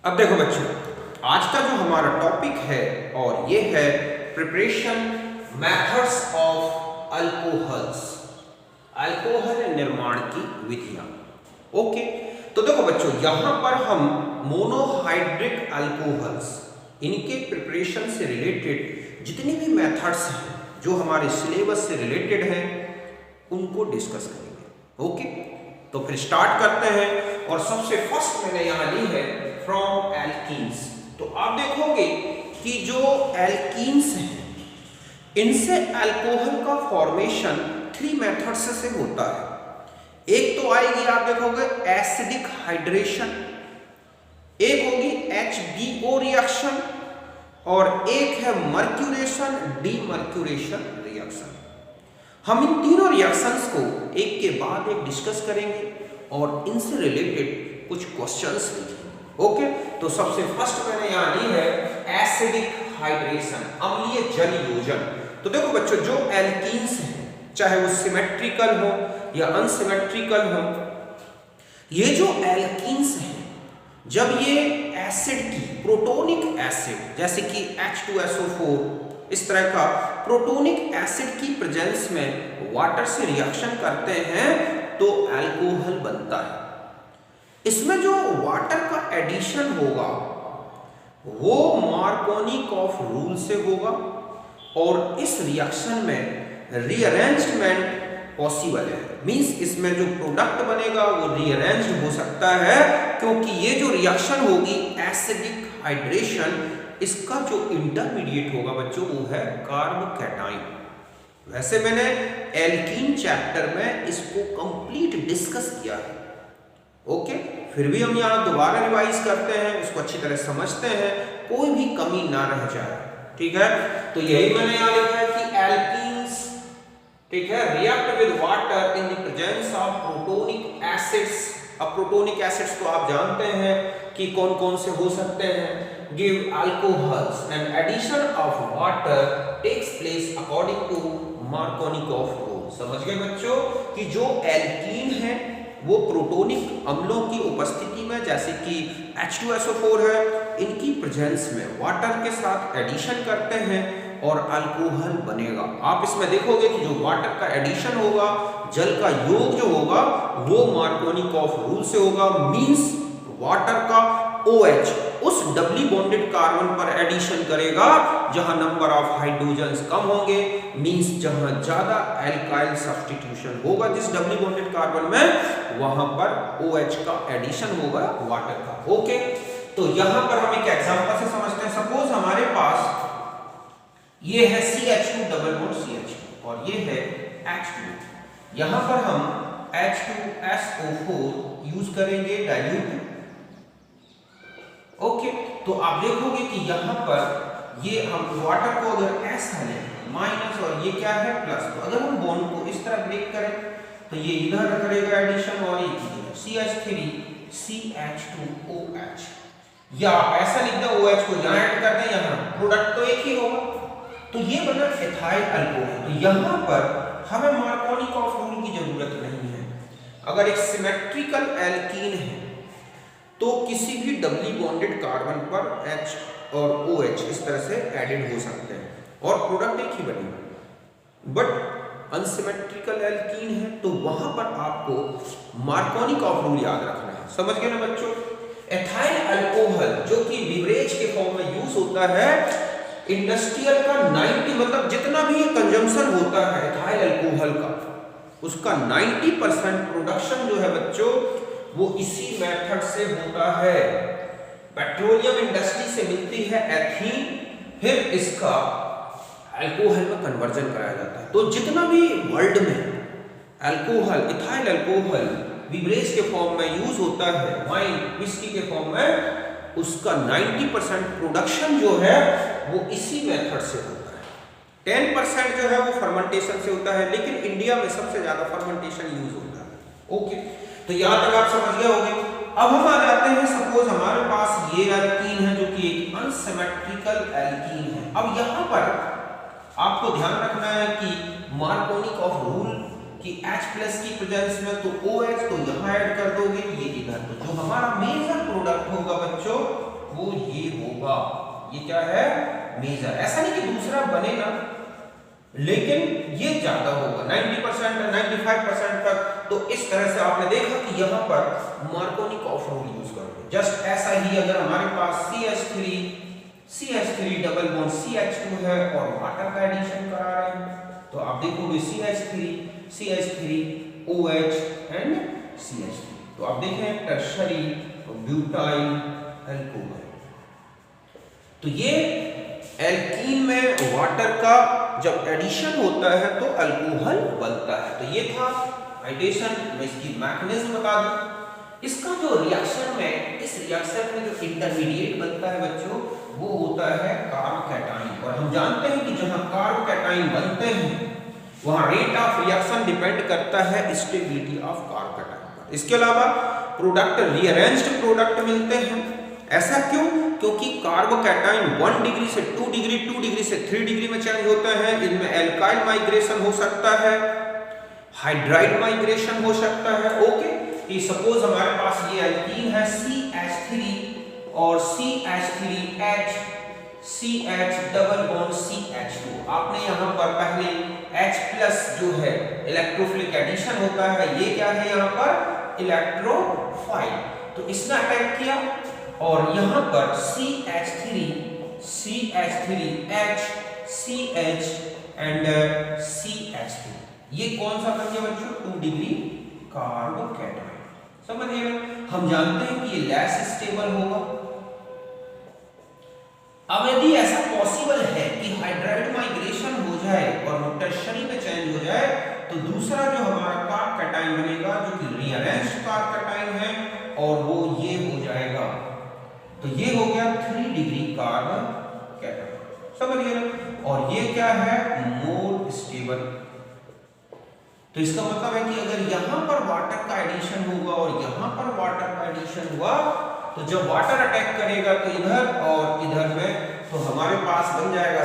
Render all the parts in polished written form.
अब देखो बच्चों, आज का जो हमारा टॉपिक है और ये है preparation methods of alcohols, alcohol निर्माण की विधियां। ओके, तो देखो बच्चों, यहां पर हम मोनोहाइड्रिक अल्कोहल्स, इनके प्रिपरेशन से रिलेटेड जितनी भी मेथड्स हैं जो हमारे सिलेबस से रिलेटेड हैं उनको डिस्कस करेंगे। ओके, तो फिर स्टार्ट करते हैं। और सबसे फर्स्ट मैंने यहां ली है फ्रॉम एल्कीन्स। तो आप देखोगे कि जो एल्कीन्स हैं इनसे अल्कोहल का फॉर्मेशन 3 मेथड्स से होता है। एक तो आएगी, आप देखोगे, एसिडिक हाइड्रेशन, एक होगी HBO रिएक्शन और एक है मर्क्यूरेशन, डीमर्क्यूरेशन रिएक्शन। हम इन तीनों रिएक्शंस को एक के बाद एक डिस्कस करेंगे और इनसे रिलेटेड कुछ क्वेश्चंस लिखेंगे। ओके, तो सबसे फर्स्ट मैंने यहां ली है एसिडिक हाइड्रेशन, अम्लीय जल योजन। तो देखो बच्चों, जो एल्कीन्स हैं चाहे वो सिमेट्रिकल हो या अनसिमेट्रिकल हो, ये जो एल्कीन्स हैं जब ये एसिड की, प्रोटोनिक एसिड जैसे कि H2SO4 इस तरह का प्रोटोनिक एसिड की प्रेजेंस में वाटर से रिएक्शन करते हैं तो अल्कोहल बनता है। इसमें जो वाटर का एडिशन होगा वो मार्कोनिकॉफ रूल से होगा और इस रिएक्शन में रीअरेंजमेंट पॉसिबल है। मींस इसमें जो प्रोडक्ट बनेगा वो रीअरेंज हो सकता है, क्योंकि ये जो रिएक्शन होगी एसिडिक हाइड्रेशन, इसका जो इंटरमीडिएट होगा बच्चों वो है कार्बोकैटाइन। वैसे मैंने एल्कीन चैप्टर में इसको कंप्लीट डिस्कस किया है। ओके, फिर भी हम यहाँ दोबारा रिवाइज करते हैं, उसको अच्छी तरह समझते हैं, कोई भी कमी ना रह जाए। ठीक है, तो यही मैंने यहाँ लिखा है कि एल्कीन्स, ठीक है, react with water in the presence of protonic acids. अब प्रोटोनिक एसिड्स तो आप जानते हैं कि कौन कौन से हो सकते हैं। Give alcohols and addition of water takes place according to Markovnikov rule. समझ गए बच्चों कि जो एल्कीन है वो प्रोटोनिक अम्लों की उपस्थिति में, जैसे कि H2SO4 है, इनकी प्रेजेंस में वाटर के साथ एडिशन करते हैं और अल्कोहल बनेगा। आप इसमें देखोगे कि जो वाटर का एडिशन होगा, जल का योग जो होगा वो मार्कोनिकॉफ रूल से होगा। मींस वाटर का OH उस डबली बॉन्डेड कार्बन पर एडिशन करेगा जहां नंबर ऑफ हाइड्रोजन्स कम होंगे। मींस जहां ज्यादा एल्काइल सब्स्टिट्यूशन होगा जिस डबली बॉन्डेड कार्बन में, वहां पर OH का एडिशन होगा वाटर का। ओके, तो यहां पर हम एक एग्जांपल से समझते हैं। सपोज हमारे पास ये है CH2 डबल बॉन्ड CH2 और ये है H2। यहां पर हम H2SO4 यूज करेंगे डाइल्यूट। ओके, तो आप देखोगे कि यहां पर ये हम वाटर को अगर S लें माइनस और ये क्या है प्लस, तो अगर हम बॉन्ड को इस तरह ब्रेक करें तो ये इधर करेगा एडिशन और ये CH3 CH2OH, या आप ऐसा लिख दो OH को यहां ऐड कर दें, यहां प्रोडक्ट तो एक ही होगा, तो ये बना एथाइल अल्कोहल। तो यहां पर हमें मार्कोनिकॉफ रूल की जरूरत नहीं है। अगर एक सिमेट्रिकल एल्कीन है तो किसी भी डबली बॉन्डेड कार्बन पर H और OH इस तरह से एडेड हो सकते हैं और प्रोडक्ट एक ही बनेगा। बट अनसिमेट्रिकल एल्कीन है तो वहां पर आपको मार्कोनिकॉफ रूल याद रखना है। समझ गए ना बच्चों? एथाइल अल्कोहल जो कि बिवरेज के फॉर्म में यूज होता है, इंडस्ट्रियल का 90 मतलब जितना भी कंजम्पशन होता है एथाइल अल्कोहल का, उसका 90% प्रोडक्शन जो है बच्चों वो इसी मेथड से होता है। पेट्रोलियम इंडस्ट्री से मिलती है एथीन, फिर इसका अल्कोहल में कन्वर्जन कराया जाता है। तो जितना भी वर्ल्ड में अल्कोहल, इथाइल अल्कोहल बिवरेज के फॉर्म में यूज होता है, वाइन, विस्की के फॉर्म में, उसका 90% प्रोडक्शन जो है वो इसी मेथड से होता है। 10% जो है वो फर्मेंटेशन से होता है, लेकिन इंडिया में सबसे ज्यादा फर्मेंटेशन यूज होता है। ओके, तो यहां तक आप समझ गए होंगे। अब हम आ जाते हैं, सपोज हमारे पास ये एल्कीन है जो कि एक अनसिमेट्रिकल एल्कीन है। अब यहां पर आपको ध्यान रखना है कि मार्कोनिकॉफ रूल कि H+ की प्रेजेंस में तो OH तो यहां ऐड कर दोगे, ये इधर। तो जो हमारा मेजर प्रोडक्ट होगा बच्चों वो ये होगा, ये क्या है, मेजर। ऐसा नहीं कि दूसरा बनेगा, लेकिन ये ज्यादा होगा 90% 95% तक। तो इस तरह से आपने देखा कि यहाँ पर मार्कोनिकॉफ रूल यूज करोगे। जस्ट ऐसा ही अगर हमारे पास CH3 डबल बॉन्ड CH2 है और वाटर का एडिशन करा रहे हैं, तो आप देखोगे CH3 OH एंड CH3। तो आप देखें टर्शरी ब्यूटाइल अल्कोहल। तो ये एल्कीन में वाटर का जब एडिशन होता है तो अल्कोहल बनता है। तो ये था हाइड्रेशन में इसकी मैकेनिज्म बता दी। इसका जो रिएक्शन में, इस रिएक्शन में जो इंटरमीडिएट बनता है बच्चों, वो होता है कार्बोकैटायन। और हम जानते हैं कि जहां कार्बोकैटायन बनते हैं वहां रेट ऑफ रिएक्शन डिपेंड करता है स्टेबिलिटी ऑफ कार्बोकैटायन पर। इसके अलावा प्रोडक्ट रीअरेंज्ड प्रोडक्ट मिलते हैं। ऐसा क्यों? क्योंकि कार्बोकैटायन 1 डिग्री से 2 डिग्री, 2 डिग्री से 3 डिग्री में चेंज होता है। इनमें एल्काइल माइग्रेशन हो सकता है, हाइड्राइड माइग्रेशन हो सकता है। ओके, कि सपोज हमारे पास ये एल्कीन है CH3 और CH3H डबल बॉन्ड CH2। आपने यहाँ पर पहले H+ जो है इलेक्ट्रोफिलिक एडिशन होता है, ये क्या है यहाँ पर इलेक्ट्रोफाइल। तो इसने अटैक किया और यहाँ पर CH3H CH एंड CH3, ये कौन सा बन गया बच्चों? 2 डिग्री कार्बोकैटायन। समझिए, हम जानते हैं कि ये लेस स्टेबल होगा। अब यदि ऐसा पॉसिबल है कि हाइड्राइड माइग्रेशन हो जाए और टर्शरी में चेंज हो जाए, तो दूसरा जो हमारा कार्बोकैटायन बनेगा जो कि रीअरेंज्ड कार्बोकैटायन है, और वो ये हो जाएगा। तो ये हो गया 3 डिग्री कार्बोकैटायन। समझिए ना? और ये क्या है? More stable. तो इसका मतलब है कि अगर यहाँ पर वाटर का एडिशन होगा और यहाँ पर वाटर का एडिशन हुआ, तो जब वाटर अटैक करेगा तो इधर और इधर में, तो हमारे पास बन जाएगा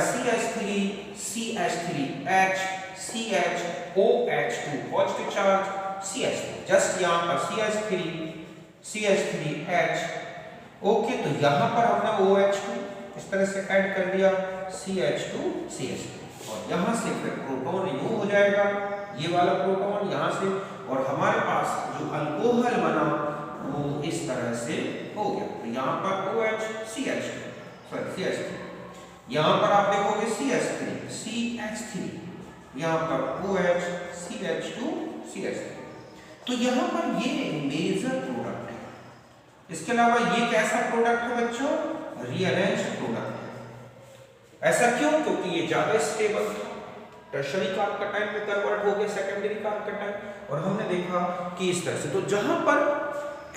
CH3H CHOH2 positive charge CH3। Just यहाँ पर CH3H। ओके, तो यहाँ पर हमने OH2 इस तरह से ऐड कर दिया, CH2 CH3, और यहाँ से फिर प्रोटॉन रिमूव हो जाएगा, ये वाला प्रोटॉन यहाँ से, और हमारे पास जो अल्कोहल बना वो इस तरह से हो गया। तो यहाँ पर OH CH3, यहाँ पर आप देखोगे CH3, यहाँ पर OH CH2 CH3। तो यहाँ पर ये मेजर प्रोडक्ट है। इसके अलावा ये कैसा प्रोडक्ट है बच्चों? रीअरेंज्ड प्रोडक्ट है। ऐसा क्यों? क्योंकि ये ज्यादा स्टेबल था, टर्शरी कार्बोकैटायन में कन्वर्ट हो गया सेकेंडरी कार्बोकैटायन, और हमने देखा कि इस तरह से। तो जहां पर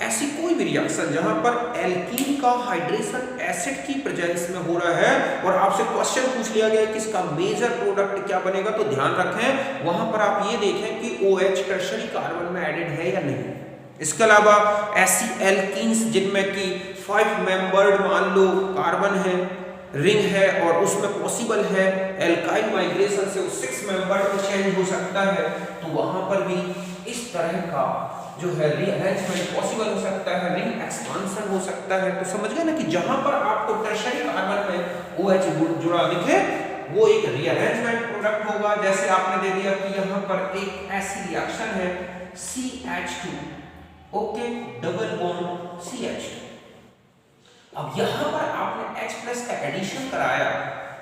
ऐसी कोई भी रिएक्शन जहां पर एल्कीन का हाइड्रेशन एसिड की प्रेजेंस में हो रहा है और आपसे क्वेश्चन पूछ लिया गया कि इसका मेजर प्रोडक्ट क्या बनेगा, तो ध्यान रखें वहां पर आप ये देखें कि OH टर्शरी कार्बन में एडेड है या नहीं। इसके अलावा ऐसी एल्कीन्स जिनमें कि 5 मेंबर्ड मान लो कार्बन है, रिंग है, और उसमें पॉसिबल है एल्काइल माइग्रेशन से 6 मेंबर्ड में चेंज हो सकता है, तो वहां पर भी इस तरह का जो है रीअरेंजमेंट पॉसिबल हो सकता है, रिंग एक्सपांशन हो सकता है। तो समझ गए ना कि जहां पर आपको टर्शरी कार्बन में OH जुड़ा दिखे वो एक रीअरेंजमेंट प्रोडक्ट होगा। जैसे आपने दे दिया कि यहाँ पर एक ऐसी रिएक्शन है CH2, okay, double bond CH2। अब यहाँ पर आपने H+ का एडिशन कराया,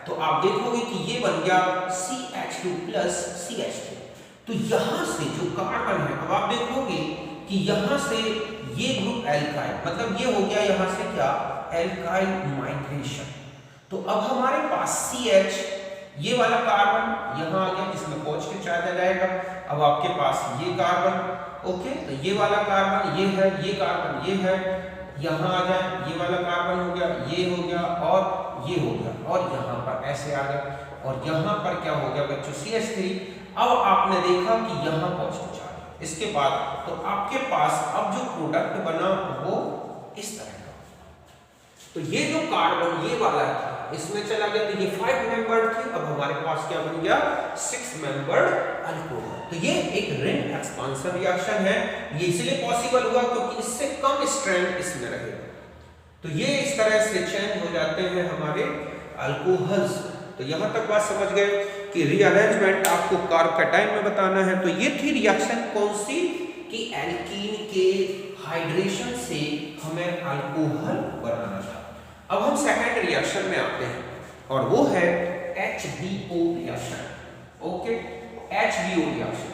तो आप देखोगे कि ये बन गया CH2 + CH3। तो यहाँ से जो कार्बन है, अब आप देखोगे कि यहाँ से ये ग्रुप एल्काइल, मतलब ये हो गया यहाँ से क्या? Alkyl migration. तो अब हमारे पास CH, ये वाला कार्बन यहाँ आ गया, इसमें पॉजिटिव चार्ज आ जाएगा। अब आपके पास ये कार्बन, ओके, तो ये वाला कार्बन ये है, ये कार्बन ये है, यहाँ आ जाए, ये वाला कार्बन हो गया, ये हो गया और ये हो गया, और यहाँ पर ऐसे आ गया, और यहाँ पर क्या हो गया बच्चों? CH3। अब आपने देखा कि यहाँ पॉजिटिव चार्ज, इसके बाद तो आपके पास अब जो प्रोडक्ट बना वो इस तरह का। तो ये जो कार्बन ये वाला था इसमें चला गया, तो ये 5 मेंबर्ड थे, अब हमारे पास क्या बन गया? 6 मेंबर्ड अल्कोहल। तो ये एक रिंग एक्सपांशन रिएक्शन है। ये इसलिए पॉसिबल हुआ क्योंकि इससे कम स्ट्रेंथ इसमें रहेगा। तो ये इस तरह से चेंज हो जाते हैं हमारे अल्कोहल्स। तो यहाँ तक बात समझ गए कि रीअरेंजमेंट आपको कार्बोकैटायन में बताना है। तो ये थी रिएक्शन कौन सी, कि एल्कीन के हाइड्रेशन से हमें अल्कोहल बनाना था। अब हम सेकंड रिएक्शन में आते हैं और वो है HBO reaction. Okay, HBO reaction,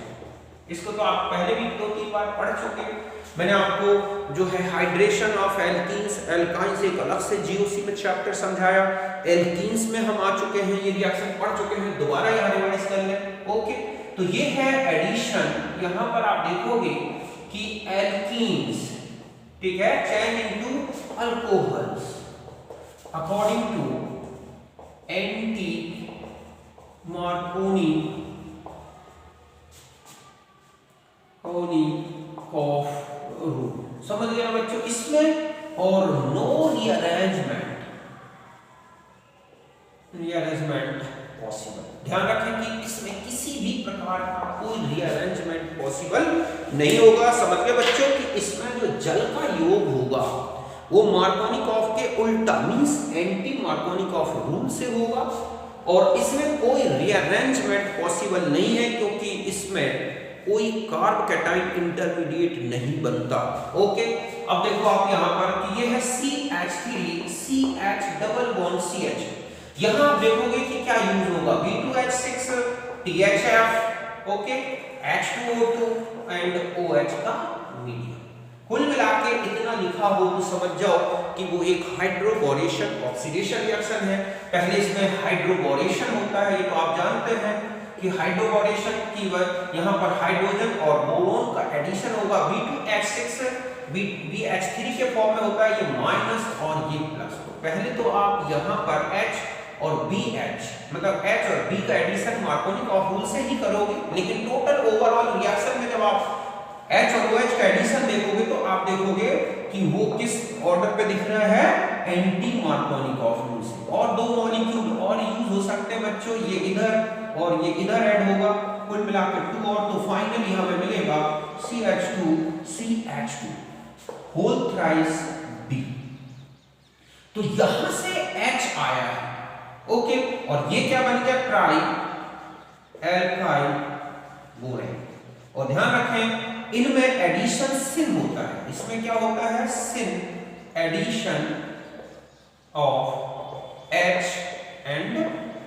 इसको तो आप पहले भी 2-3 बार पढ़ चुके हैं। मैंने आपको जो है हाइड्रेशन ऑफ एल्कीन्स, एल्काइंस एक अलग से GOC में चैप्टर समझाया। एल्कीन्स में हम आ चुके हैं, ये रिएक्शन पढ़ चुके हैं, दोबारा यहाँ रिवाइज कर लें। ओके, तो ये है एडिशन। यहाँ पर आप देखोगे कि एल्कीन्स, ठीक है, change into alcohols according to anti Markovnikov of rule. समझ गए बच्चों इसमें? और नो रीअरेंजमेंट पॉसिबल। ध्यान रखें कि इसमें किसी भी प्रकार का कोई रीअरेंजमेंट पॉसिबल नहीं होगा। समझ गए बच्चों कि इसमें जो जल का योग होगा वो मार्कोनिकॉफ के उल्टा, मींस एंटी मार्कोनिकॉफ रूल से होगा, और इसमें कोई रीअरेंजमेंट पॉसिबल नहीं है क्योंकि इसमें कोई कार्बोकैटायन इंटरमीडिएट नहीं बनता। ओके, अब देखो आप यहाँ पर कि ये है CH3 CH double bond CH। यहाँ आप देखोगे कि क्या यूज होगा, B2H6 THF, okay, H2O2 and OH का मीडियम। कुल मिला के इतना लिखा हो तो समझ जाओ कि वो एक हाइड्रोबोरेशन ऑक्सीडेशन रिएक्शन है। पहले इसमें हाइड्रोबोरेशन होता है, ये तो आप जानते हैं कि हाइड्रोबोरेशन की यहाँ पर हाइड्रोजन और बोरोन का एडिशन होगा। B2H6 BH3 के फॉर्म में होता है, ये माइनस और ये प्लस। तो पहले तो आप यहाँ पर H और BH मतलब H और B का एडिशन मार्कोनिकॉफ रूल से ही करोगे, लेकिन टोटल ओवरऑल रिएक्शन में जब आप H और OH का एडिशन देखोगे तो आप देखोगे कि वो किस ऑर्डर पे दिख रहा है, एंटी मार्कोनिकॉफ रूल से। और दो मॉलिक्यूल और यूज हो सकते हैं बच्चों, ये इधर और ये इधर ऐड होगा, कुल मिलाकर 2 और, तो फाइनली हमें मिलेगा CH2 होल थ्राइस B। तो यहां से H आया है, ओके, और ये क्या बन गया, ट्राई एल्काइल बोरेन। और ध्यान रखें इनमें एडिशन सिन होता है, इसमें क्या होता है, syn addition of H and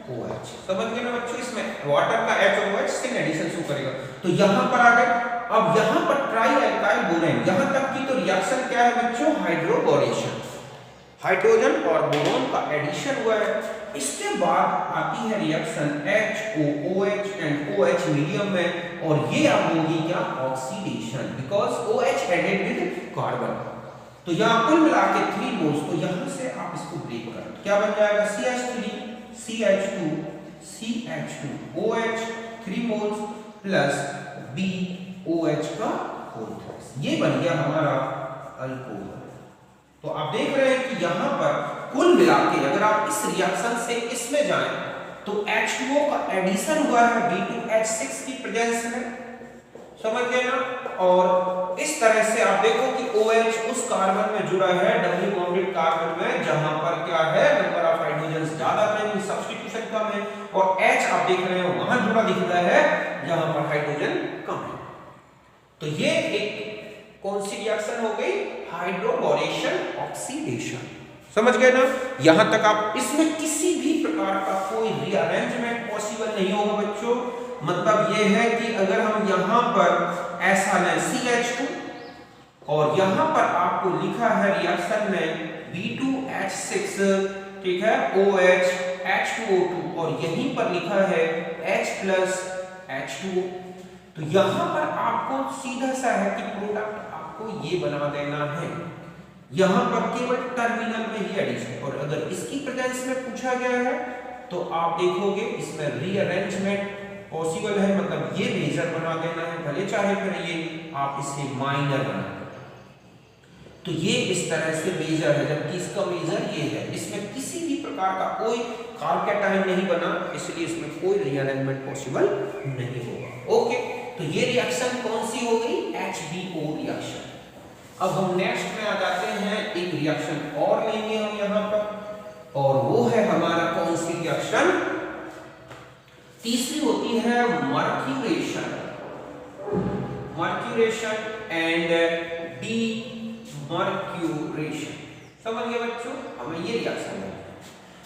OH। समझ गए ना बच्चों, इसमें वाटर का H और OH सिन एडिशन शो करेगा। तो यहां पर आ गए। अब यहां पर ट्राई एल्काइल बोरेन, यहां तक की तो रिएक्शन क्या है बच्चों, हाइड्रोबोरेशन, हाइड्रोजन और बोरोन का एडिशन हुआ है। इसके बाद आती है reaction HOOH and OH medium में, और ये अब होगी क्या, oxidation, because OH added with carbon. तो यहाँ कुल मिला के 3 मोल्स, तो यहाँ से आप इसको ब्रेक करें, क्या बन जाएगा, CH3 CH2 CH2 OH 3 moles plus BOH का होल थ्राइस, ये बन गया हमारा अल्कोहल। तो आप देख रहे हैं कि यहाँ पर कुल मिला के अगर आप इस रिएक्शन से इसमें जाएं तो H2O का एडिशन हुआ है B2H6 की प्रेजेंस में, समझ गए ना। और इस तरह से आप देखो कि OH उस कार्बन में जुड़ा है, डबल बॉन्डेड कार्बन में, जहां पर क्या है, नंबर ऑफ हाइड्रोजन ज्यादा है, सब्स्टिट्यूशन कम है, और H आप देख रहे हो वहां जुड़ा दिख रहा है जहां पर हाइड्रोजन कम है। तो ये एक कौन सी रिएक्शन हो गई, हाइड्रोबोरेशन ऑक्सीडेशन। समझ गए ना, यहां तक आप इसमें किसी भी प्रकार का कोई रीअरेंजमेंट पॉसिबल नहीं होगा बच्चों। मतलब ये है कि अगर हम यहां पर ऐसा लें CH2 और यहां पर आपको लिखा है रिएक्शन में B2H6, ठीक है, OH H2O2, और यहीं पर लिखा है H प्लस H2O, तो यहां पर आपको सीधा सा है कि प्रोडक्ट आपको ये बना देना है, यहां पर केवल टर्मिनल में ही एडिशन। और अगर इसकी प्रेजेंस में पूछा गया है तो आप देखोगे इसमें रीअरेंजमेंट पॉसिबल है, मतलब ये मेजर बना देना है, भले चाहे फिर ये आप इसे माइनर बना दें। तो ये इस तरह से मेजर है, जबकि इसका मेजर ये है, इसमें किसी भी प्रकार का कोई कार्बोकैटायन नहीं बना, इसलिए इसमें कोई रीअरेंजमेंट पॉसिबल नहीं होगा। ओके, तो ये रिएक्शन कौन सी हो गई, HBO रिएक्शन। अब हम नेक्स्ट में आ जाते हैं, एक रिएक्शन और लेंगे हम यहाँ पर, और वो है हमारा कौन सी रिएक्शन, तीसरी होती है मर्क्यूरेशन, मर्क्यूरेशन एंड डीमर्क्यूरेशन। समझ गए बच्चों, हमें ये रिएक्शन है।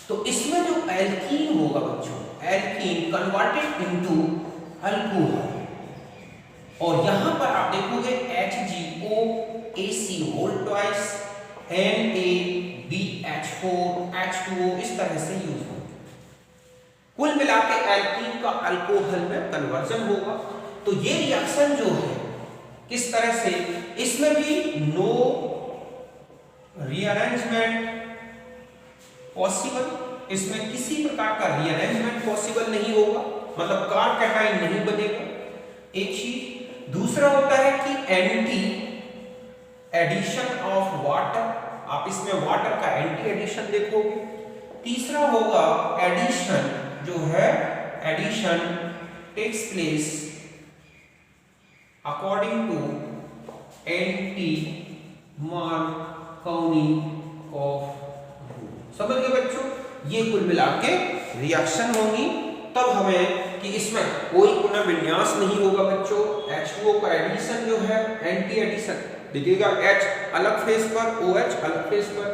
तो इसमें जो एल्कीन होगा बच्चों, एल्कीन कन्वर्टेड इनटू अल्कोहल, और यहां पर आप देखोगे HgOAC whole twice NaBH4 H2O इस तरह से यूज होगा। कुल मिला के एल्कीन का अल्कोहल में कन्वर्जन होगा। तो ये रिएक्शन जो है किस तरह से, इसमें भी नो रीअरेंजमेंट पॉसिबल, इसमें किसी प्रकार का रीअरेंजमेंट पॉसिबल नहीं होगा, मतलब कार्बोकेटाइन नहीं बनेगा, एक चीज। दूसरा होता है कि एंटी एडिशन ऑफ वाटर, आप इसमें वाटर का एंटी एडिशन देखोगे। तीसरा होगा एडिशन जो है, addition takes place according to anti Markovnikov of rule. समझ गए बच्चों, ये कुल मिला के रिएक्शन होंगी। तब हमें कि इसमें कोई पुनर्विन्यास नहीं होगा बच्चों, H2O का एडिशन जो है एंटी एडिशन देखिएगा, H अलग फेस पर, OH अलग फेस पर,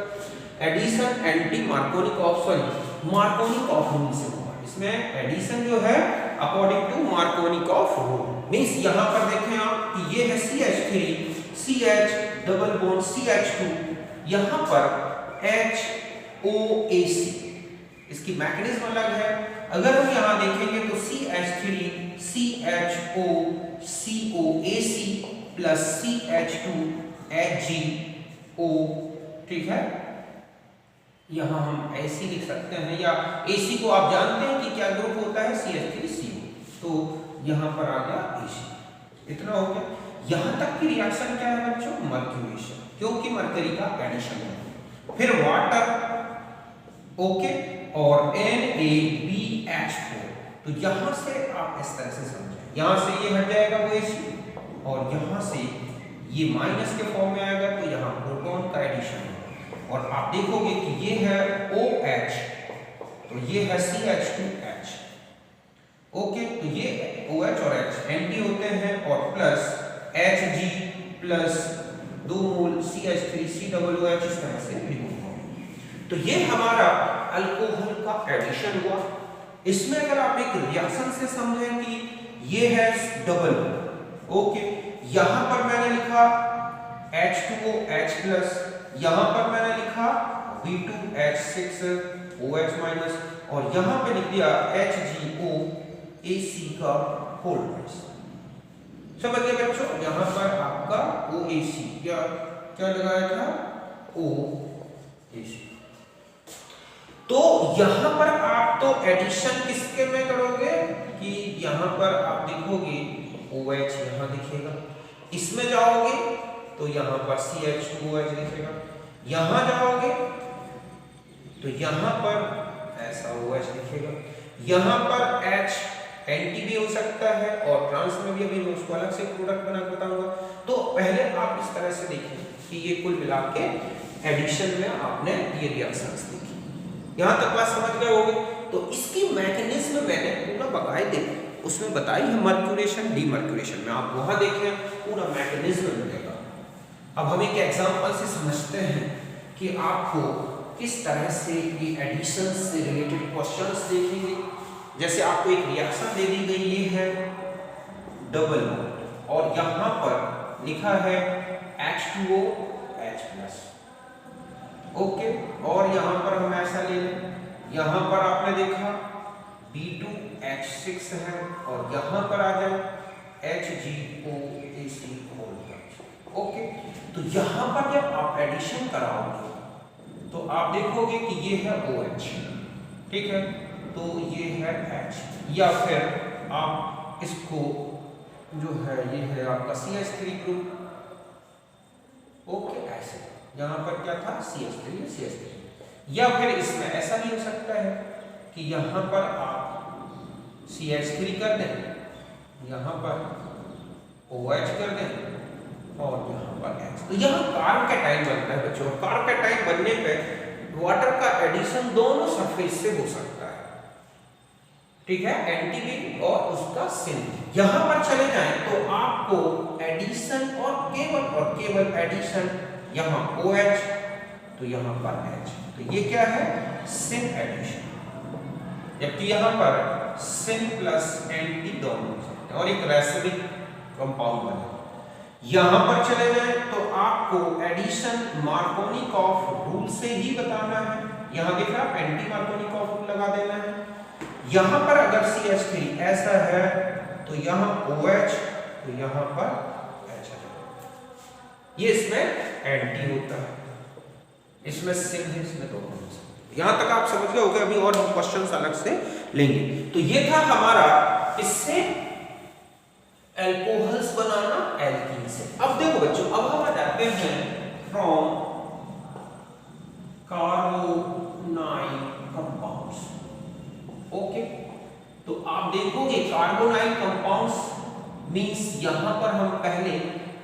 addition anti Markovnikov of, sorry Markovnikov of rule से होगा। इसमें एडिशन जो है according to Markovnikov of rule, means यहां पर देखें आप कि ये है CH3 CH double bond CH2, यहां पर HOAC, इसकी मैकेनिज्म अलग है। अगर हम यहां देखेंगे तो CH3 CHO COAC plus CH2 HgO, ठीक है। यहां हम ऐसे लिख सकते हैं, या AC को आप जानते हैं कि क्या ग्रुप होता है, CH3CO, तो यहां पर आ गया AC। इतना हो गया। यहां तक की रिएक्शन क्या है बच्चों, मर्क्यूरेशन, क्योंकि मरकरी का एडिशन है। फिर वाटर, ओके, और NaBH4, तो यहां से आप इस तरह से समझें, यहां से ये हट जाएगा वो AC, और यहां से ये माइनस के फॉर्म में आएगा, तो यहां प्रोटॉन का एडिशन है। और आप देखोगे कि ये है OH, तो ये है CH2H, ओके, तो ये OH और H एंटी होते हैं, और प्लस Hg प्लस 2 मोल CH3COOH इस तरह से रिमूव होगा। तो ये हमारा अल्कोहल का एडिशन हुआ। इसमें अगर आप एक रिएक्शन से समझें कि ये है डबल, ओके, यहां पर मैंने लिखा H2OH प्लस, यहां पर मैंने लिखा V2H6OH माइनस, और यहां पे लिख दिया HgOAC का होल ट्वाइस। समझ गए बच्चों, यहां पर आपका OAC क्या क्या लगाया था, OAC। तो यहां पर आप तो एडिशन किसके में करोगे कि यहां पर आप देखोगे OH यहां दिखेगा, इसमें जाओगे तो यहां पर CH2OH दिखेगा, यहां जाओगे तो यहां पर ऐसा OH दिखेगा, यहां पर H एंटी भी हो सकता है, और ट्रांस में भी अभी मैं उसको अलग से प्रोडक्ट बना के बताऊंगा। तो पहले आप इस तरह से देखिए कि ये कुल मिला के एडिशन में आपने ये रिएक्शंस देखी। यहां तक बात समझ गए होंगे। तो इसकी मैकेनिज्म मैंने पूरा बकायदे उसमें बताई है, मर्क्यूरेशन डीमर्क्यूरेशन में, आप वहां देखें पूरा मैकेनिज्म मिलेगा। अब हम एक एग्जांपल से समझते हैं कि आपको किस तरह से ये एडिशन से रिलेटेड क्वेश्चंस देखेंगे। जैसे आपको एक रिएक्शन दे दी गई, ये है डबल बॉन्ड, और यहां पर लिखा है H2OH+, ओके, और यहां पर हम ऐसा ले लें, यहां पर आपने देखा B2H6 है, और यहां पर आ जाए HgOAC, ओके। तो यहां पर जब आप एडिशन कराओगे तो आप देखोगे कि ये है OH, ठीक है, तो ये है H, या फिर आप इसको जो है ये है आपका CH3 ग्रुप, ओके, ऐसे यहां पर क्या था CH3, या फिर इसमें ऐसा भी हो सकता है कि यहां पर आप CH3 कर दें, यहां पर OH कर दें, और यहाँ पर H। तो यहाँ कार्ब कैटाइन बनता है बच्चों। कार्ब कैटाइन बनने पे वाटर का एडिशन दोनों सरफेस से हो सकता है, ठीक है, एंटी और उसका सिन। यहाँ पर चले जाएं तो आपको एडिशन और केवल एडिशन, यहाँ OH तो यहाँ पर H, तो ये क्या है, सिन एडिशन। जबकि यहाँ पर सिन प्लस एंटी दोनों हो सकते हैं और एक रैसिडिक कंपाउंड बने। यहाँ पर चले जाएं तो आपको एडिशन मार्कोनिकॉफ रूल से ही बताना है। यहाँ दिख रहा है एंटी मार्कोनिकॉफ रूल लगा देना है। यहाँ पर अगर CH3 ऐसा है तो यहाँ OH तो यहाँ पर H है, ये इसमें एंटी होता है, इसमें सिन है, इसमें दोनों। यहाँ तक आप समझ गए होंगे, अभी और हम क्वेश्चंस अलग से लेंगे। तो ये था हमारा इससे एल्कोहल्स बनाना एल्कीन से। अब देखो बच्चों, अब हम आ जाते हैं फ्रॉम कार्बोनाइल कंपाउंड्स। ओके, तो आप देखोगे कार्बोनाइल कंपाउंड्स मींस यहां पर हम पहले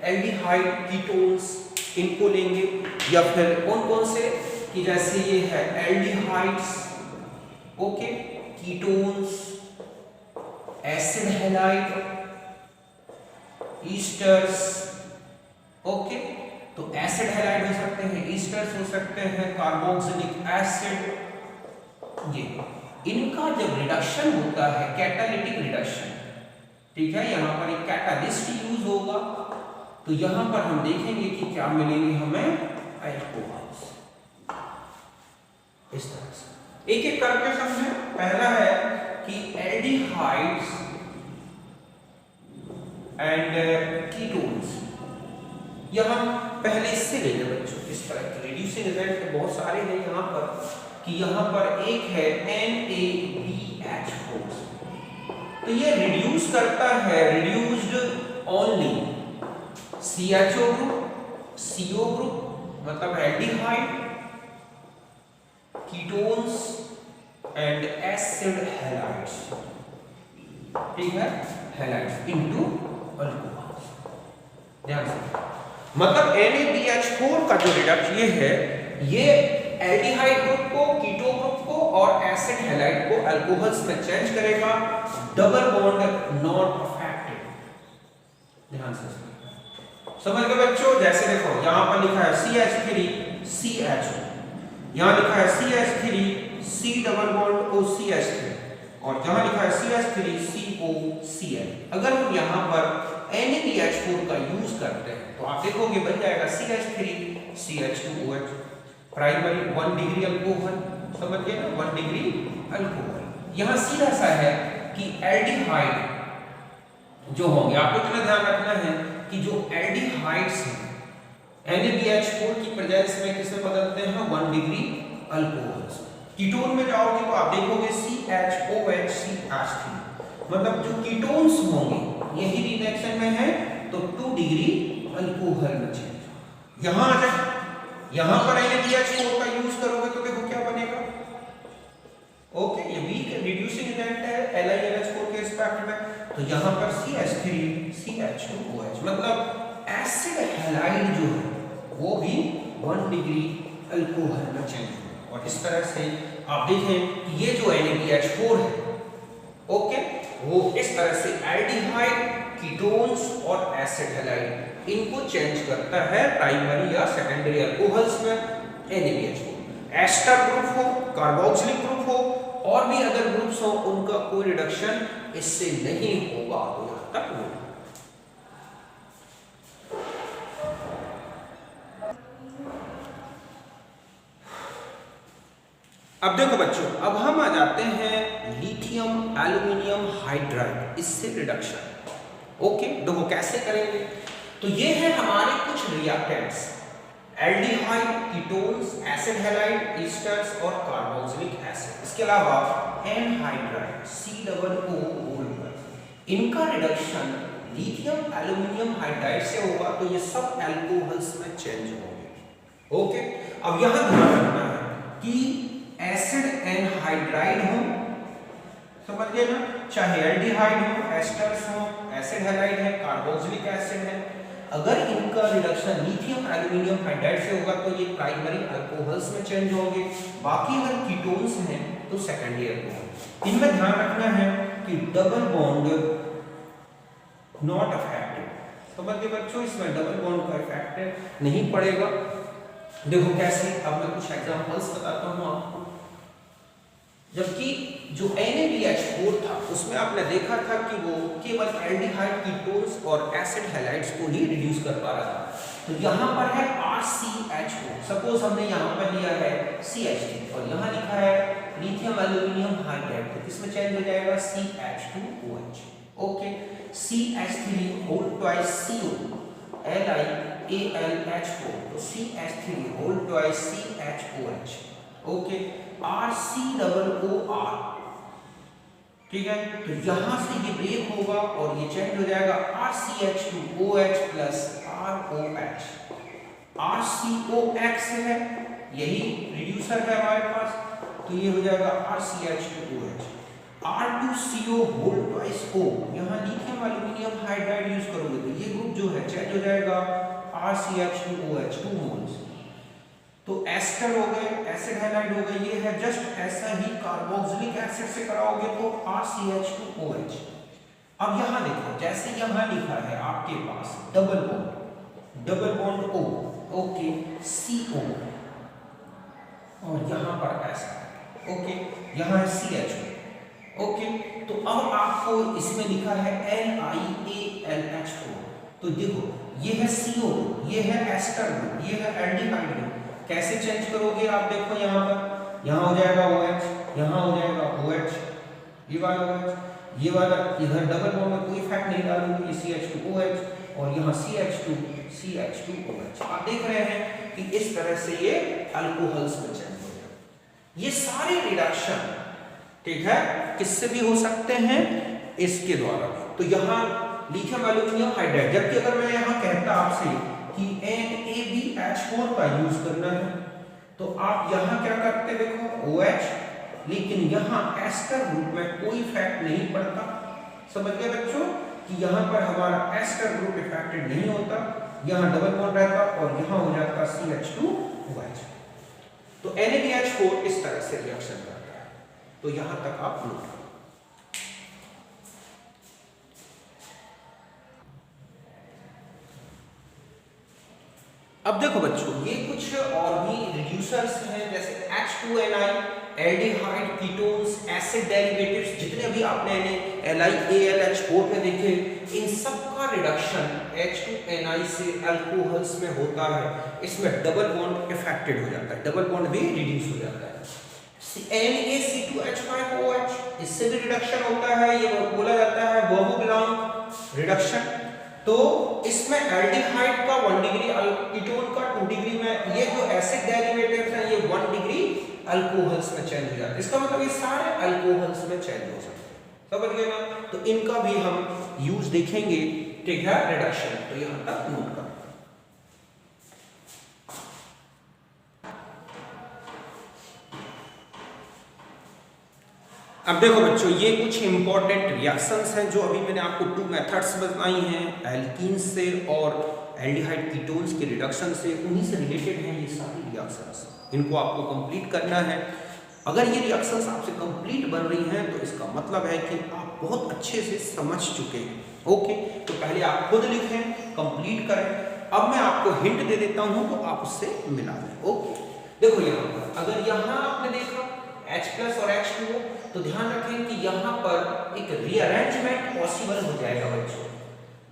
एल्डिहाइड कीटोन्स इनको लेंगे, या फिर कौन कौन से, कि जैसे ये है aldehydes, okay, ketones, acid halide, esters. Okay, तो एसिड हैलाइड हो सकते हैं, ईस्टर्स हो सकते हैं, कार्बोक्सिलिक एसिड, ये इनका जब रिडक्शन होता है कैटालिटिक रिडक्शन, ठीक है, यहाँ पर एक कैटालिस्ट यूज होगा, तो यहाँ पर हम देखेंगे कि क्या मिलेंगे हमें, एल्कोहल्स। इस तरह से एक एक करके समझें। पहला है कि एल्डिहाइड्स एंड कीटोन्स, यह हम पहले इससे ले लें बच्चों, इस तरह के रिड्यूसिंग एजेंट बहुत सारे हैं यहाँ पर, कि यहाँ पर एक है NaBH4, तो ये रिड्यूस करता है, reduced only CHO group, CO group मतलब aldehyde, ketones and acid halides, ठीक है, हैलाइड्स इनटू अल्कोहल्स। ध्यान से, मतलब NaBH4 का जो रिडक्शन ये है, ये एल्डिहाइड ग्रुप को, कीटो ग्रुप को और एसिड हैलाइड को अल्कोहल्स में चेंज करेगा, डबल बॉन्ड नॉट अफेक्टेड। ध्यान से समझ गए बच्चों। जैसे देखो यहाँ पर लिखा है CH3CHO, यहाँ लिखा है CH3C डबल बॉन्ड OCH3, और जहाँ लिखा है CH3COCl। अगर हम यहाँ पर NaBH4 का यूज करते हैं तो आप देखोगे बन जाएगा CH3CH2OH, प्राइमरी 1 डिग्री अल्कोहल, समझ गए ना, 1 डिग्री अल्कोहल। यहाँ सीधा सा है कि एल्डिहाइड जो होंगे, आपको इतना ध्यान रखना है कि जो एल्डिहाइड्स हैं NaBH4 की प्रेजेंस में किसमें बदलते हैं, 1 डिग्री अल्कोहल्स। कीटोन में जाओगे तो आप देखोगे CHOH CH3, मतलब जो कीटोन्स होंगे यही रिएक्शन में है तो 2 डिग्री अल्कोहल में चेंज। यहाँ आ जाए, यहाँ पर NaBH4 का यूज करोगे तो देखो क्या बनेगा, ओके, ये वीक रिड्यूसिंग एजेंट है LiNH4 के रिस्पेक्ट में, तो यहाँ पर CH3CH2OH मतलब एसिड हैलाइड जो है वो भी 1 डिग्री अल्कोहल में चेंज होगा। और इस तरह से आप देखें कि ये जो NaBH4 है, ओके, वो इस तरह से एल्डिहाइड, कीटोन्स और एसिड हैलाइड इनको चेंज करता है प्राइमरी या सेकेंडरी अल्कोहल्स में NaBH4। एस्टर ग्रुप हो, कार्बोक्सिलिक ग्रुप हो और भी अदर ग्रुप्स हो, उनका कोई रिडक्शन इससे नहीं होगा, यहाँ तक नहीं। अब देखो बच्चों, अब हम आ जाते हैं लिथियम एल्यूमिनियम हाइड्राइड, इससे रिडक्शन। ओके, देखो कैसे करेंगे, तो ये है हमारे कुछ reactants, aldehyde, ketones, acid halide, esters और कार्बोक्सिलिक एसिड। इसके अलावा एनहाइड्राइड COO, इनका रिडक्शन लिथियम एल्यूमिनियम हाइड्राइड से होगा, तो ये सब एल्कोहल्स में चेंज होंगे। ओके, अब यहां ध्यान रखना है कि एसिड एनहाइड्राइड हो, समझ गए ना, चाहे एल्डिहाइड हो, एस्टर्स हो, एसिड हैलाइड है, कार्बोक्सिलिक एसिड है, अगर इनका रिडक्शन लिथियम एल्यूमिनियम हाइड्राइड से होगा तो ये प्राइमरी अल्कोहल्स में चेंज होंगे, बाकी अगर कीटोन्स हैं तो सेकेंडरी अल्कोहल। इनमें ध्यान रखना है कि डबल बॉन्ड नॉट अफेक्टेड। समझ गए बच्चों, इसमें डबल बॉन्ड का इफेक्ट नहीं पड़ेगा। देखो कैसे, अब मैं कुछ एग्जांपल्स बताता हूं आपको। जबकि जो NaBH4 था उसमें आपने देखा था कि वो केवल एल्डिहाइड कीटोन्स और एसिड हैलाइड्स को ही रिड्यूस कर पा रहा था। तो यहाँ पर है RCHO, सपोज हमने यहाँ पर लिया है CH3 और यहाँ लिखा है लिथियम एल्यूमिनियम हाइड्राइड, तो किसमें चेंज हो जाएगा CH2OH। Okay, CH3 whole twice CO LiAlH4, तो CH3 whole twice CHOH। Okay, RCOOR, ठीक है, तो यहां से ये ब्रेक होगा और ये चेंज हो जाएगा RCH2OH प्लस ROH। RCOX है, यही रिड्यूसर है हमारे पास, तो ये हो जाएगा RCH2OH। R2CO whole twice O, यहाँ लिथियम एल्यूमिनियम हाइड्राइड यूज करोगे तो ये ग्रुप जो है चेंज हो जाएगा RCH2OH 2 मोल्स। तो एस्टर हो गए, एसिड हैलाइड हो गए, ये है जस्ट ऐसा ही कार्बोक्सिलिक एसिड से कराओगे तो RCH2OH। अब यहाँ देखो, जैसे यहाँ लिखा है आपके पास double bond O, okay, CO और यहाँ पर ऐसा, ओके, यहाँ है CHO, ओके। तो अब आपको इसमें लिखा है NiAlH4, तो देखो ये है CO, ये है एस्टर ग्रुप, ये है एल्डिहाइड ग्रुप। कैसे चेंज करोगे आप देखो, यहाँ पर यहाँ हो जाएगा OH, यहाँ हो जाएगा OH, ये वाला OH, ये वाला इधर डबल बॉन्ड में कोई इफेक्ट नहीं डालूंगी, ये CH2OH और यहाँ CH2OH। आप देख रहे हैं कि इस तरह से ये अल्कोहल्स में चेंज हो जाए। ये सारे रिडक्शन, ठीक है, किससे भी हो सकते हैं, इसके द्वारा। तो यहाँ लिथियम एल्यूमिनियम हाइड्राइड, जबकि अगर मैं यहाँ कहता आपसे कि NaBH4 का यूज करना है तो आप यहाँ क्या करते, देखो OH, लेकिन यहाँ एस्टर ग्रुप में कोई इफेक्ट नहीं पड़ता। समझ गए बच्चों कि यहाँ पर हमारा एस्टर ग्रुप इफेक्टेड नहीं होता, यहाँ डबल बॉन्ड रहता और यहाँ हो जाता CH2OH। तो NaBH4 इस तरह से रिएक्शन करता है, तो यहाँ तक आप नोट करो। अब देखो बच्चों, ये कुछ और भी रिड्यूसर्स हैं, जैसे H2Ni, aldehyde, ketones, acid derivatives, जितने भी आपने LiAlH4 में देखे, इन सब का रिडक्शन H2Ni से अल्कोहल्स में होता है। इसमें डबल बॉन्ड इफेक्टेड हो जाता है, डबल बॉन्ड भी रिड्यूस हो जाता है। NaC2H5OH, इससे भी रिडक्शन होता है, ये बोला जाता है वोबुलांक रिडक्शन। तो इसमें एल्डिहाइड का 1 डिग्री, कीटोन का 2 डिग्री में, ये जो एसिड डेरिवेटिव्स हैं ये 1 डिग्री अल्कोहल्स में चेंज हो जाते हैं। इसका मतलब ये सारे अल्कोहल्स में चेंज हो सकते हैं, समझ गए ना। तो इनका भी हम यूज देखेंगे, ठीक है, रिडक्शन। तो यहां तक नोट कर। अब देखो बच्चों, ये कुछ इंपॉर्टेंट रिएक्शंस हैं जो अभी मैंने आपको 2 मेथड्स बताई हैं, एल्कीन से और एल्डिहाइड कीटोन्स के रिडक्शन से, उन्हीं से रिलेटेड हैं ये सारी रिएक्शंस। इनको आपको कंप्लीट करना है। अगर ये रिएक्शंस आपसे कंप्लीट बन रही हैं तो इसका मतलब है कि आप बहुत अच्छे से समझ चुके हैं। ओके, तो पहले आप खुद लिखें, कंप्लीट करें। अब मैं आपको हिंट दे देता हूं तो आप उससे मिला लें। ओके, देखो यहाँ पर अगर यहाँ आपने देखा H+ और H2O, तो ध्यान रखें कि यहाँ पर एक रीअरेंजमेंट पॉसिबल हो जाएगा बच्चों,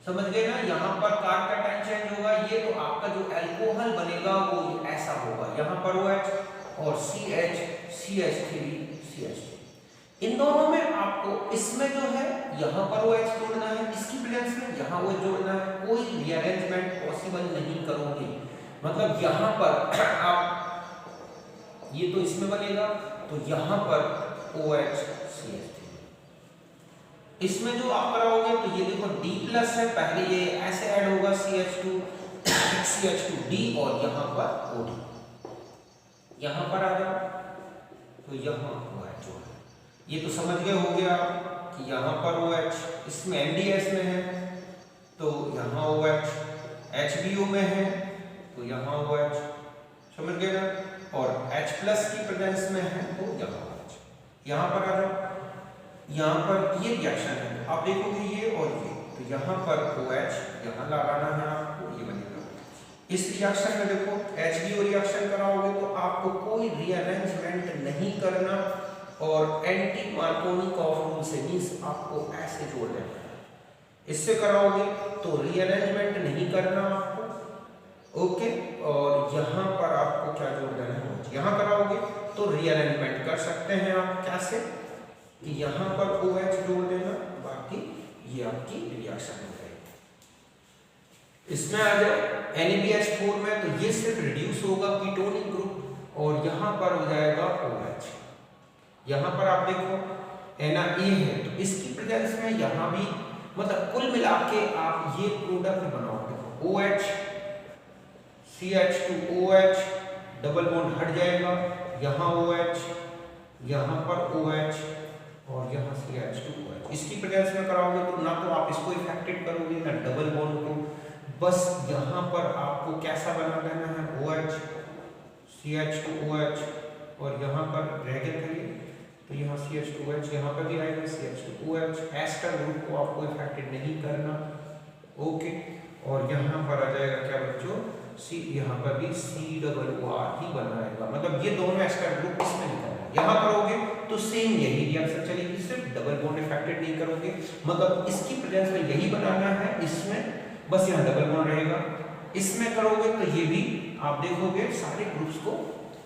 समझ गए ना। यहाँ पर कार्ब का टाइम चेंज होगा, ये तो आपका जो अल्कोहल बनेगा वो ऐसा होगा, यहाँ पर OH और CH, CH3, CH3। इन दोनों में आपको इसमें जो है यहाँ पर OH जोड़ना है, इसकी प्लेस में यहाँ OH जोड़ना है, कोई रीअरेंजमेंट पॉसिबल नहीं करोगे। मतलब यहाँ पर आप ये तो इसमें बनेगा, तो यहाँ पर OH, CH3, इसमें जो आप कराओगे तो ये देखो D+ है, पहले ये ऐसे ऐड होगा CH2, CH2D और यहाँ पर OD, यहाँ पर आ जाओ तो यहाँ OH जो है, ये तो समझ गए हो गया कि यहाँ पर OH, इसमें NDS में है तो यहाँ OH HBO में है तो यहाँ OH, समझ गए ना, और H प्लस की प्रेजेंस में है तो यहाँ OH। यहाँ पर आ जाओ, यहाँ पर ये रिएक्शन है, आप देखोगे ये और ये, तो यहाँ पर OH यहाँ लगाना है आपको, ये बनेगा। इस रिएक्शन में देखो HBO रिएक्शन कराओगे तो आपको कोई रीअरेंजमेंट नहीं करना, और एंटी मार्कोनिकॉफ रूल से मींस आपको ऐसे जोड़ देना है। इससे कराओगे तो रीअरेंजमेंट नहीं करना आपको, ओके। और यहाँ पर आपको क्या जोड़ देना है, यहाँ कराओगे तो रीअरेंजमेंट कर सकते हैं आप, कैसे कि यहाँ पर OH जोड़ देना, बाकी ये आपकी रिएक्शन हो जाएगी। इसमें आ जाए NaBH4 में, तो ये सिर्फ रिड्यूस होगा कीटोनिक ग्रुप, और यहाँ पर हो जाएगा OH। यहाँ पर आप देखो Na A है तो इसकी प्रेजेंस में यहाँ भी, मतलब कुल मिला के आप ये प्रोडक्ट बनाओगे, OH CH2OH, डबल बॉन्ड हट जाएगा, यहाँ OH, यहाँ पर OH और यहाँ CH2OH। इसकी प्रेजेंस में कराओगे तो ना तो आप इसको इफेक्टेड करोगे ना डबल बॉन्ड को, बस यहाँ पर आपको कैसा बना देना है, OH CH2OH, और यहाँ पर रह गया था ये, तो यहाँ CH2OH, यहाँ पर भी आएगा CH2OH। एस्टर ग्रुप को आपको इफेक्टेड नहीं करना, ओके। और यहाँ पर आ जाएगा क्या बच्चों, C, यहाँ पर भी COOR ही बनाएगा, मतलब ये दोनों एस्टर ग्रुप इसमें निकलना। यहाँ करोगे तो सेम यही रिएक्शन चलेगी, सिर्फ डबल बॉन्ड इफेक्टेड नहीं करोगे, मतलब इसकी प्रेजेंस में यही बनाना है, इसमें बस यहाँ डबल बॉन्ड रहेगा। इसमें करोगे तो ये भी आप देखोगे सारे ग्रुप्स को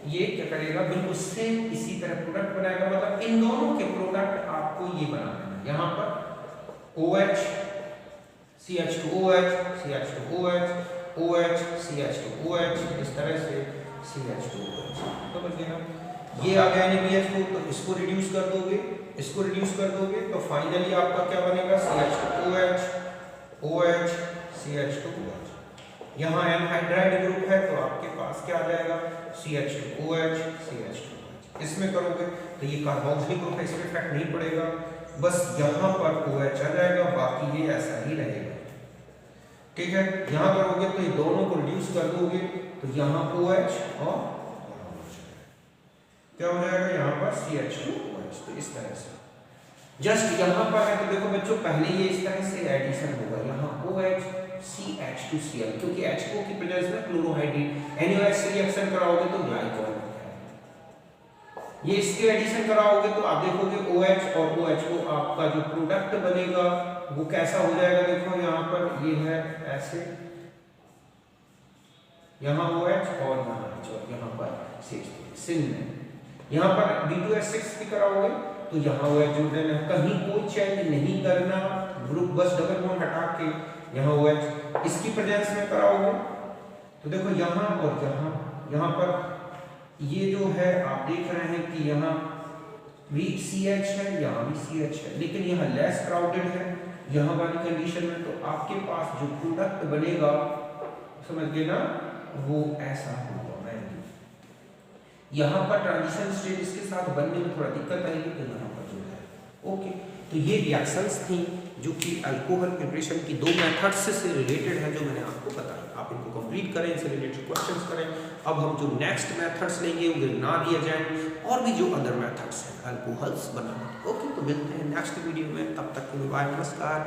ये क्या करेगा, बिल्कुल सेम इसी तरह प्रोडक्ट बनाएगा, मतलब इन दोनों के प्रोडक्ट आपको ये बनाना है। यहाँ पर OH CH2OH CH2OH OH CH2OH, इस तरह से CH2OH, तो बच गया ना। ये आ गया NaBH4, तो इसको रिड्यूस कर दोगे, इसको रिड्यूस कर दोगे तो फाइनली आपका क्या बनेगा, CH2OH OH CH2OH। यहाँ एनहाइड्राइड ग्रुप है तो आपके पास क्या आ जाएगा, CH2OH CH2OH। इसमें करोगे तो ये कार्बोक्सिलिक ग्रुप है, इस पर इफेक्ट नहीं पड़ेगा, बस यहाँ पर OH आ जाएगा, बाकी ये ऐसा ही रहेगा, ठीक है। यहाँ करोगे तो ये दोनों को रिड्यूस कर दोगे तो यहाँ OH और क्या हो जाएगा, यहाँ पर CH2OH। तो इस तरह से जस्ट यहाँ पर है तो देखो बच्चों, पहले ये इस तरह से एडिशन होगा, यहाँ OH CH2Cl, क्योंकि H2O की प्रेजेंस में क्लोरोहाइड्रेट, NaOH से रिएक्शन कराओगे तो ग्लाइकॉल, ये इसके एडिशन कराओगे तो आप देखोगे OH और OH को आपका जो प्रोडक्ट बनेगा वो कैसा हो जाएगा, देखो यहाँ पर ये है ऐसे, यहाँ OH और यहाँ पर CH3, यहाँ पर B2H6 भी कराओगे तो यहाँ OH जोड़ देना, कहीं कोई चेंज नहीं करना, ग्रुप बस डबल बॉन्ड हटा के यहाँ OH। इसकी प्रेजेंस में कराओगे तो देखो यहाँ और यहाँ पर ये जो है आप देख रहे हैं कि यहाँ भी CH है, यहाँ भी CH है, लेकिन यहाँ लेस क्राउडेड है यहाँ वाली कंडीशन में, तो आपके पास जो प्रोडक्ट बनेगा, समझ गए ना, वो ऐसा होगा। यहाँ पर ट्रांजिशन स्टेज इसके साथ बनने में थोड़ा दिक्कत आएगी, तो यहाँ पर जो है, ओके। तो ये रिएक्शंस थी जो कि अल्कोहल प्रिपरेशन की दो मेथड्स से रिलेटेड है, जो मैंने आपको बताया। आप इनको कंप्लीट करें, इनसे रिलेटेड क्वेश्चंस करें। अब हम जो नेक्स्ट मेथड्स लेंगे वो ग्रेनाड रिएजेंट और भी जो अदर मेथड्स हैं अल्कोहल्स बनाने। ओके, तो मिलते हैं नेक्स्ट वीडियो में, तब तक के लिए बाय, नमस्कार।